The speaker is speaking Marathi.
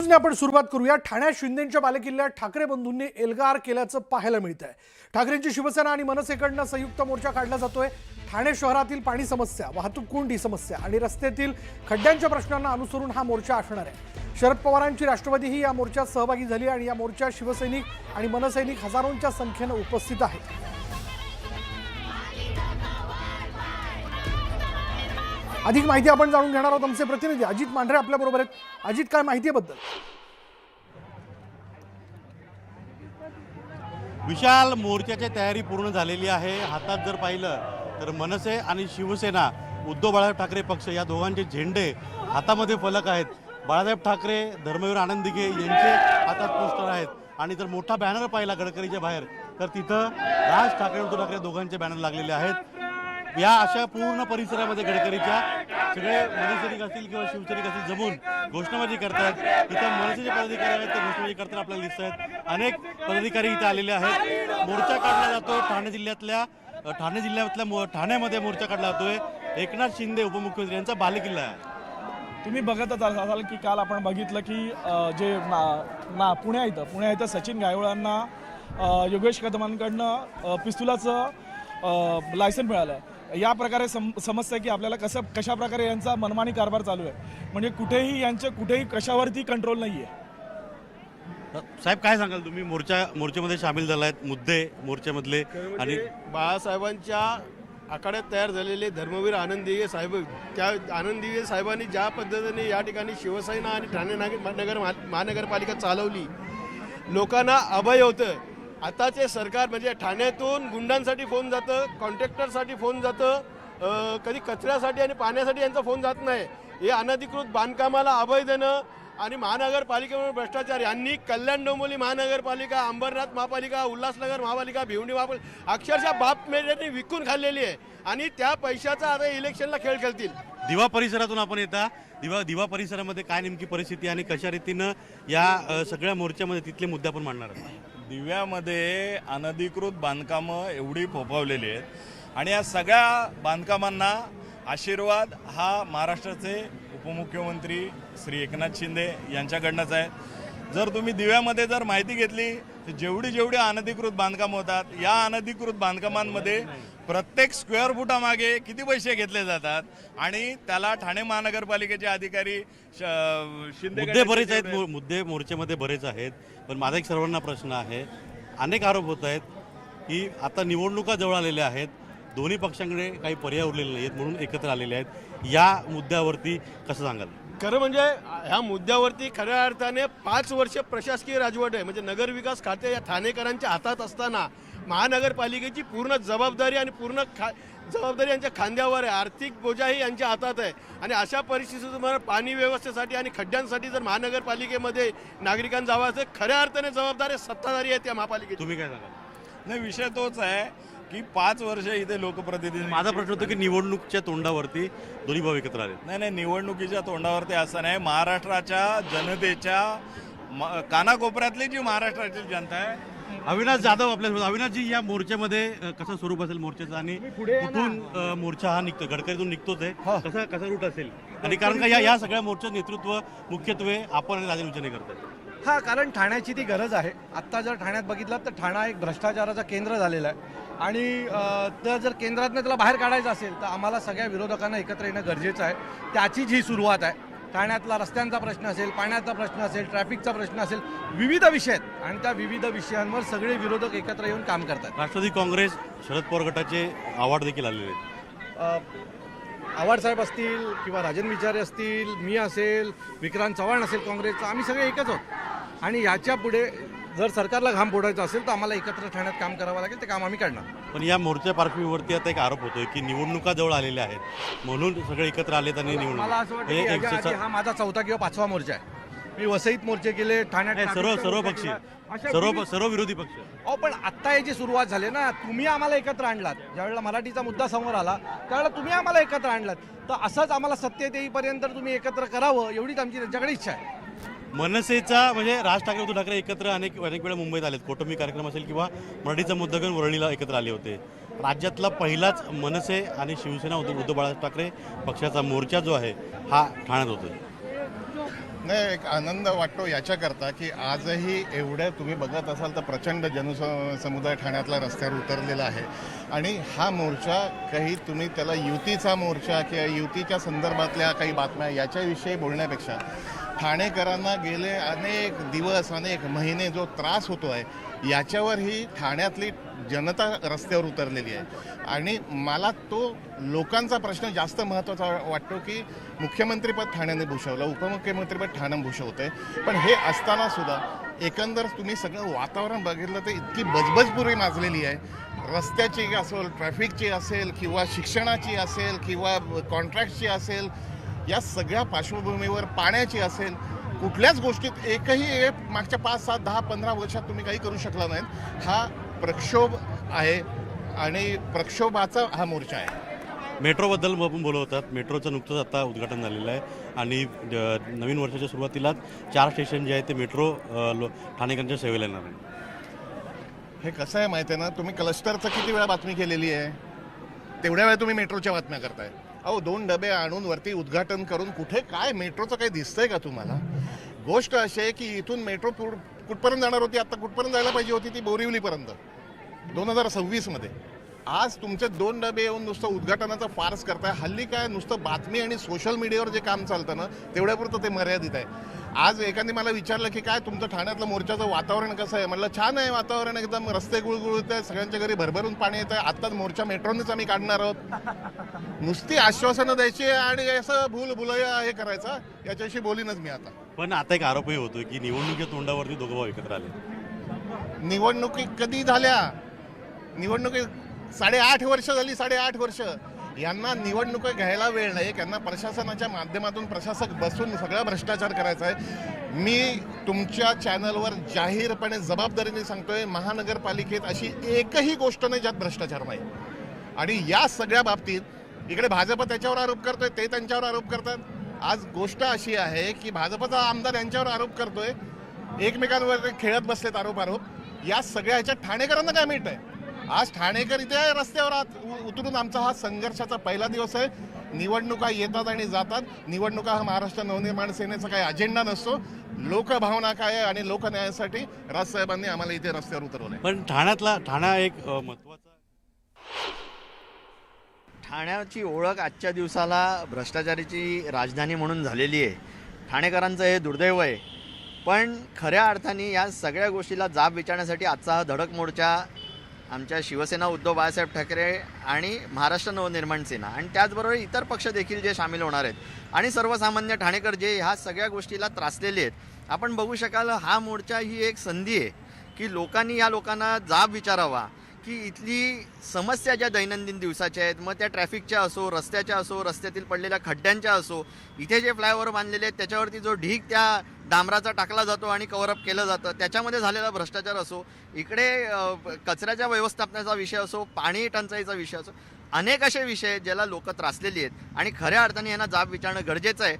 न्यूजने आपण सुरुवात करूया। ठाण्यात शिंदेंच्या बालेकिल्ल्यात ठाकरे बंधूंनी एल्गार केल्याचं पाहायला मिळतंय। ठाकरेंची शिवसेना आणि मनसेकडनं संयुक्त मोर्चा काढला जातोय। ठाणे शहरातील पाणी समस्या, वाहतूक कोंडी समस्या आणि रस्त्यातील खड्ड्यांच्या प्रश्नांना अनुसरून हा मोर्चा असणार आहे। शरद पवारांची राष्ट्रवादीही या मोर्चात सहभागी झाली आणि या मोर्चात शिवसैनिक आणि मनसैनिक हजारोंच्या संख्येने उपस्थित आहेत। अधिक माहिती आपण जाणून घेणार आहोत। आमचे प्रतिनिधी अजित मांढरे आपल्या बरोबर आहेत। अजित, काय माहिती बद्दल? विशाल, मोर्चाची तयारी पूर्ण झालेली आहे। हातात जर पाहिलं तर मनसे आणि शिवसेना, उद्धव बाळासाहेब ठाकरे पक्ष या दोघांचे झेंडे हातामध्ये फलक आहेत। बाळासाहेब ठाकरे, धर्मवीर आनंद दिघे यांचे हातात पोस्टर आहेत आणि जर मोठा बॅनर पाहिला गडकरीच्या बाहेर तर तिथं राज ठाकरे, उद्धव ठाकरे दोघांचे बॅनर लागलेले आहेत। या अशा पूर्ण परिसरामध्ये गडकरीच्या सगळे मनसैनिक असतील किंवा शिवसैनिक असतील जमून घोषणाबाजी करतात। इथं मनसेचे पदाधिकारी आहेत ते घोषणाबाजी करताना आपल्याला दिसत आहेत। अनेक पदाधिकारी इथे आलेले आहेत। मोर्चा काढला जातो ठाण्यामध्ये मोर्चा काढला जातोय। एकनाथ शिंदे उपमुख्यमंत्री यांचा बालेकिल्ला आहे। तुम्ही बघतच असाल की काल आपण बघितलं की जे पुण्या इथं सचिन गायवळांना योगेश कदमांकडनं पिस्तुलाचं लायसन मिळालं। या प्रकारे समस्या की आपल्याला कशा प्रकारे यांचा मनमानी कारभार चालू आहे, म्हणजे कुठेही कशावरती कंट्रोल नाही आहे। साहेब, काय सांगाल तुम्ही? मोर्चामध्ये सामील झालायत, मुद्दे मोर्चामधले आणि बाळासाहेबांच्या आखाड्यात तयार झालेले धर्मवीर आनंद दिघे साहेब, त्या आनंद दिघे साहेबांनी ज्या पद्धतीने या ठिकाणी शिवसेना आणि ठाणे महानगरपालिका चालवली, लोकांना अभय होतं। आताचे सरकार म्हणजे ठाण्यातून गुंडांसाठी फोन जातं, कॉन्ट्रॅक्टरसाठी फोन जातं, कधी कचऱ्यासाठी आणि पाण्यासाठी यांचा फोन जात नाही। हे अनधिकृत बांधकामाला अभय देणं आणि महानगरपालिकेवर भ्रष्टाचार, यांनी कल्याण डोंबिवली महानगरपालिका, अंबरनाथ महापालिका, उल्हासनगर महापालिका, भिवंडी महापालिका अक्षरशः बाप मेल्यांनी विकून खाल्लेली आहे आणि त्या पैशाचा आता इलेक्शनला खेळ खेळतील। दिवा परिसरातून आपण येता, दिवा परिसरामध्ये काय नेमकी परिस्थिती आणि कशा रीतीनं या सगळ्या मोर्चामध्ये तिथले मुद्दे आपण मांडणार आहोत? दिव्यामध्ये अनधिकृत बांधकामं एवढी फोफावलेली आहेत आणि या सगळ्या बांधकामांना आशीर्वाद हा महाराष्ट्राचे उपमुख्यमंत्री श्री एकनाथ शिंदे यांच्याकडनंच आहे। जर तुम्ही दिव्यामध्ये जर माहिती घेतली तर जेवढी अनधिकृत बांधकामं होतात, या अनधिकृत बांधकामांमध्ये प्रत्येक स्क्वेअर फुटामागे किती पैसे घेतले जातात आणि त्याला ठाणे महानगरपालिकेचे अधिकारी शिंदे मुद्दे बरेच आहेत, मुद्दे मोर्चामध्ये बरेच आहेत। पण माझा एक सर्वांना प्रश्न आहे, अनेक आरोप होत आहेत की आता निवडणुका जवळ आलेल्या आहेत, दोन्ही पक्षांकडे काही पर्याय उरलेले नाहीत म्हणून एकत्र आलेले आहेत। या मुद्द्यावरती कसं सांगाल? खरं म्हणजे ह्या मुद्द्यावरती खऱ्या अर्थाने 5 वर्ष प्रशासकीय राजवट आहे। म्हणजे नगरविकास खाते या ठाणेकरांच्या हातात असताना महानगरपालिकेची पूर्ण जबाबदारी आणि पूर्ण जबाबदारी यांच्या खांद्यावर आहे, आर्थिक बोजाही यांच्या हातात आहे आणि अशा परिस्थितीत तुम्हाला पाणी व्यवस्थेसाठी आणि खड्ड्यांसाठी जर महानगरपालिकेमध्ये नागरिकांना जावं असेल, खऱ्या अर्थाने जबाबदारी सत्ताधारी आहेत त्या महापालिकेत। तुम्ही काय सांगाल? नाही, विषय तोच आहे की 5 वर्ष इथे लोकप्रतिनिधी, माझा प्रश्न होतो की निवडणुकीच्या तोंडावरती दोन्ही भाऊ एकत्र आले। नाही, निवडणुकीच्या तोंडावरती असं नाही, महाराष्ट्राच्या जनतेच्या कानाकोपऱ्यातली जी महाराष्ट्राची जनता आहे। अविनाश जाधव आपल्यासोबत। अविनाशजी, या मोर्चामध्ये कसं स्वरूप असेल मोर्चाचं आणि कुठून मोर्चा हा निघतो? गडकरीतून निघतोच आहे, कसा रूट असेल? आणि कारण का या सगळ्या मोर्चाचं नेतृत्व मुख्यत्वे आपण आणि राजन विचारे करतात? हा, कारण ठाण्याची ती गरज आहे। आत्ता जर ठाण्यात बघितलं तर ठाणा एक भ्रष्टाचाराचं केंद्र झालेलं आहे आणि तर जर केंद्रातनं त्याला बाहेर काढायचं असेल तर आम्हाला सगळ्या विरोधकांना एकत्र येणं गरजेचं आहे। त्याचीच ही सुरुवात आहे। ठाण्यातला रस्त्यांचा प्रश्न असेल, पाण्याचा प्रश्न असेल, ट्रॅफिकचा प्रश्न असेल, विविध विषय आहेत आणि त्या विविध विषयांवर सगळे विरोधक एकत्र येऊन काम करतात। राष्ट्रवादी काँग्रेस, शरद पवार गटाचे आवाड देखील आलेले आहेत। आव्हाड साहेब असतील किंवा राजन विचारे असतील, मी असेल, विक्रांत चव्हाण असेल काँग्रेसचा, आम्ही सगळे एकच आहोत आणि याच्या पुढे जर सरकारला घाम फोडायचा असेल तर आम्हाला एकत्र ठाण्यात काम करावं लागेल, ते काम आम्ही करणार। पण या मोर्चा पार्श्वभूमीवरती आता एक आरोप होतोय की निवडणुका जवळ आलेल्या आहेत म्हणून सगळे एकत्र आलेत आणि मला असं वाटतं की याच्या आधी हा माझा 4था किंवा 5वा मोर्चा आहे। मी वसईत मोर्चे केले, ठाण्यात सर्व पक्षी, सर्व विरोधी पक्ष। अहो, पण आत्ता याची सुरुवात झाली ना, तुम्ही आम्हाला एकत्र आणलात। ज्यावेळेला मराठीचा मुद्दा समोर आला त्यावेळेला तुम्ही आम्हाला एकत्र आणलात, तर असंच आम्हाला सत्तेत येईपर्यंत तुम्ही एकत्र करावं एवढीच आमची त्यांच्याकडे इच्छा आहे। मनसेचा म्हणजे राज ठाकरे, उद्धव ठाकरे एकत्र अनेक वेळा मुंबईत आलेत, कौटुंबिक कार्यक्रम असेल किंवा मराठीचा मुद्दा घेऊन वरळीला एकत्र आले होते। राज्यातला पहिलाच मनसे आणि शिवसेना उद्धव बाळासाहेब ठाकरे पक्षाचा मोर्चा जो आहे हा ठाण्यात होतोय। नाही, एक आनंद वाटतो याच्याकरता की आजही एवढ्या तुम्ही बघत असाल तर प्रचंड समुदाय ठाण्यातला रस्त्यावर उतरलेला आहे आणि हा मोर्चा काही तुम्ही त्याला युतीचा मोर्चा किंवा युतीच्या संदर्भातल्या काही बातम्या याच्याविषयी बोलण्यापेक्षा ठाणेकरांना गेले अनेक दिवस अनेक महिने जो त्रास होतो आहे याच्यावर ही ठाण्यातली जनता रस्त्यावर उतरलेली आहे आणि मला तो लोकांचा प्रश्न जास्त महत्त्वाचा वाटतो की मुख्यमंत्रीपद ठाण्याने भूषवलं, उपमुख्यमंत्रीपद ठाणे भूषवते, पण हे असताना सुद्धा एकंदर तुम्ही सगळं वातावरण बघितलं तर इतकी बजबजपुरी माजलेली आहे. रस्त्याची असेल, ट्रॅफिकची असेल किंवा शिक्षणाची असेल किंवा कॉन्ट्रॅक्टची असेल, या सगळ्या पार्श्वभूमीवर पाण्याची असेल, कुठल्याच गोष्टीत एकही मागच्या 5, 7, 10, 15 वर्षात तुम्ही काही करू शकला नाहीत. हा प्रक्षोभ आहे आणि प्रक्षोभाचा हा मोर्चा आहे. मेट्रोबद्दल आपण बोलत होतात. मेट्रोचं नुकतंच आता उद्घाटन झालेलं आहे आणि नवीन वर्षाच्या सुरुवातीलाच 4 स्टेशन जे आहेत ते मेट्रो ठाणेकरांच्या सेवेला येणार आहे. हे कसं आहे माहिती आहे ना, तुम्ही क्लस्टरचं किती वेळा बातमी केलेली आहे, तेवढ्या वेळा तुम्ही मेट्रोच्या बातम्या करताय. अहो 2 डबे आणून वरती उद्घाटन करून कुठे काय मेट्रोचं काही दिसतंय का तुम्हाला? गोष्ट अशी आहे की इथून मेट्रो कुठपर्यंत जाणार होती, आता कुठपर्यंत जायला पाहिजे होती ती बोरिवलीपर्यंत 2026 आज तुमचे 2 डबे येऊन नुसतं उद्घाटनाचा फार्स करताय. हल्ली काय नुसतं बातमी आणि सोशल मीडियावर जे काम चालतं ना तेवढ्यापुरतं ते मर्यादित आहे. आज एखादी मला विचारलं की काय तुमचं ठाण्यातलं मोर्चाचं वातावरण कसं आहे, म्हटलं छान आहे वातावरण, एकदम रस्ते गुळगुळत आहे, सगळ्यांच्या घरी भरभरून पाणी येतं आहे, आत्ताच मोर्चा मेट्रोनेच आम्ही काढणार आहोत. नुसती आश्वासनं द्यायची आणि असं भूलभुलैया हे करायचं, याच्याशी बोलीनच मी आता. पण आता एक आरोपही होतोय की निवडणुकीच्या तोंडावरती दोघं भाऊ एकत्र आले. निवडणुकी कधी झाल्या? निवडणुकी 8.5 वर्ष झाली, 8.5 वर्ष. यांना निवडणुका घ्यायला वेळ नाही, यांना प्रशासनाच्या माध्यमातून प्रशासक बसून सगळा भ्रष्टाचार करायचा आहे. मी तुमच्या चॅनलवर जाहीरपणे जबाबदारीने सांगतोय, महानगरपालिकेत अशी एकही गोष्ट नाही ज्यात भ्रष्टाचार नाही. आणि या सगळ्या बाबतीत इकडे भाजप त्याच्यावर आरोप करतोय, ते त्यांच्यावर आरोप करतात. आज गोष्ट अशी आहे की भाजपचा आमदार यांच्यावर आरोप करतोय, एकमेकांवर खेळत बसलेत आरोप. या सगळ्या ह्याच्यात ठाणेकरांना काय मिळतंय? आज ठाणेकर इथे रस्त्यावर उतरून आमचा हा संघर्षाचा पहिला दिवस आहे. निवडणुका येतात आणि जातात. निवडणुका हा महाराष्ट्र नवनिर्माण सेनेचा काही अजेंडा नसतो. लोकभावना काय आहे आणि लोकन्यायासाठी राजसाहेबांनी आम्हाला इथे रस्त्यावर उतरवलंय. पण ठाणा एक महत्त्वाचा ठाण्याची ओळख आजच्या दिवसाला भ्रष्टाचाराची राजधानी म्हणून झालेली आहे. ठाणेकरांचं हे दुर्दैव आहे. पण खऱ्या अर्थाने या सगळ्या गोष्टीला जाब विचारण्यासाठी आजचा हा धडक मोर्चा आमच्या शिवसेना, उद्धव बाळासाहेब ठाकरे आणि महाराष्ट्र नवनिर्माण सेना आणि त्याचबरोबर इतर पक्ष देखील जे सामील होणार आहेत आणि सर्वसामान्य ठाणेकर जे ह्या सगळ्या गोष्टीला त्रासलेले आहेत. आपण बघू शकाल हा मोर्चा ही एक संधी आहे की लोकांनी या लोकांना जाब विचारावा की इथली समस्या ज्या दैनंदिन दिवसाच्या आहेत, मग त्या ट्रॅफिकच्या असो, रस्त्याच्या असो, रस्त्यातील पडलेल्या खड्ड्यांच्या असो, इथे जे फ्लायओव्हर बांधलेले आहेत त्याच्यावरती जो ढीग त्या डांबराचा टाकला जातो आणि कव्हरअप केलं जातं त्याच्यामध्ये झालेला भ्रष्टाचार असो, इकडे कचऱ्याच्या व्यवस्थापनाचा विषय असो, पाणी टंचाईचा विषय असो, अनेक असे विषय ज्याला लोक त्रासलेली आहेत आणि खऱ्या अर्थाने यांना जाब विचारणं गरजेचं आहे.